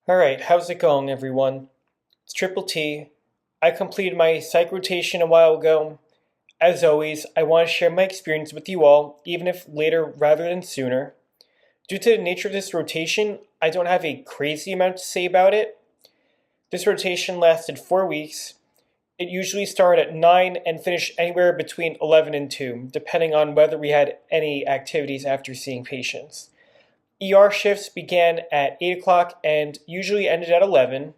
Alright, how's it going, everyone? It's Triple T. I completed my psych rotation a while ago. As always, I want to share my experience with you all, even if later rather than sooner. Due to the nature of this rotation, I don't have a crazy amount to say about it. This rotation lasted 4 weeks. It usually started at 9 and finished anywhere between 11 and 2, depending on whether we had any activities after seeing patients. ER shifts began at 8 o'clock and usually ended at 11.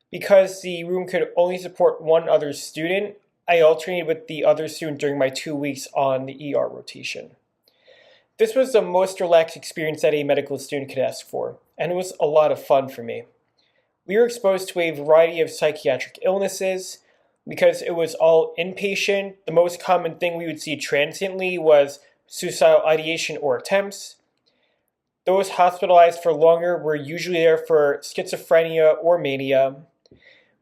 Because the room could only support one other student, I alternated with the other student during my 2 weeks on the ER rotation. This was the most relaxed experience that a medical student could ask for, and it was a lot of fun for me. We were exposed to a variety of psychiatric illnesses. Because it was all inpatient, the most common thing we would see transiently was suicidal ideation or attempts. Those hospitalized for longer were usually there for schizophrenia or mania.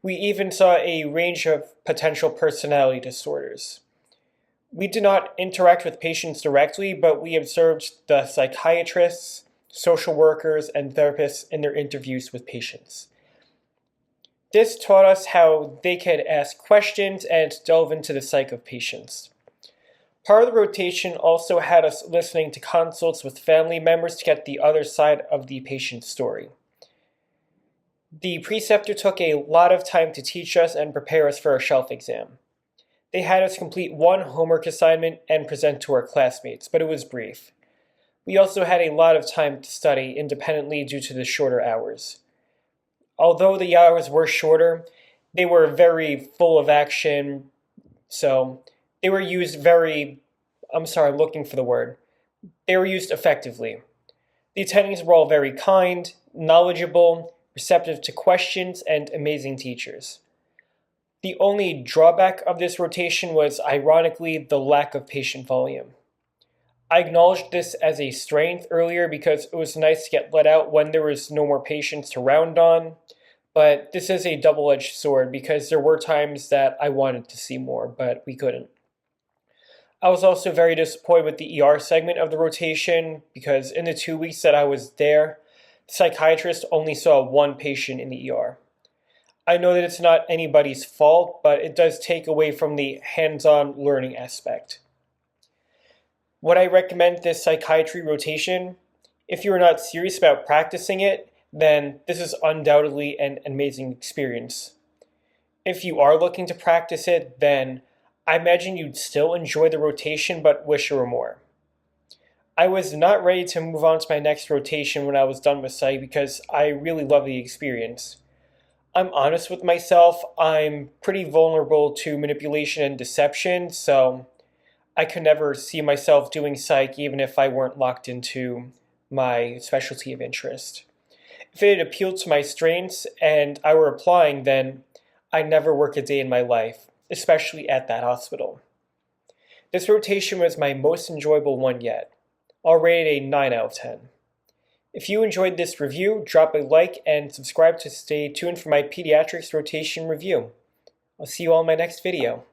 We even saw a range of potential personality disorders. We did not interact with patients directly, but we observed the psychiatrists, social workers, and therapists in their interviews with patients. This taught us how they could ask questions and delve into the psyche of patients. Part of the rotation also had us listening to consults with family members to get the other side of the patient's story. The preceptor took a lot of time to teach us and prepare us for our shelf exam. They had us complete one homework assignment and present to our classmates, but it was brief. We also had a lot of time to study independently due to the shorter hours. Although the hours were shorter, they were very full of action, so they were used They were used effectively. The attendees were all very kind, knowledgeable, receptive to questions, and amazing teachers. The only drawback of this rotation was, ironically, the lack of patient volume. I acknowledged this as a strength earlier because it was nice to get let out when there was no more patients to round on, but this is a double-edged sword because there were times that I wanted to see more, but we couldn't. I was also very disappointed with the ER segment of the rotation because in the 2 weeks that I was there, the psychiatrist only saw one patient in the ER. I know that it's not anybody's fault, but it does take away from the hands-on learning aspect. Would I recommend this psychiatry rotation? If you are not serious about practicing it, then this is undoubtedly an amazing experience. If you are looking to practice it, then I imagine you'd still enjoy the rotation but wish there were more. I was not ready to move on to my next rotation when I was done with Psych because I really love the experience. I'm honest with myself, I'm pretty vulnerable to manipulation and deception, so I could never see myself doing Psych even if I weren't locked into my specialty of interest. If it had appealed to my strengths and I were applying, then I'd never work a day in my life, especially at that hospital. This rotation was my most enjoyable one yet. I'll rate it a 9 out of 10. If you enjoyed this review, drop a like and subscribe to stay tuned for my pediatrics rotation review. I'll see you all in my next video.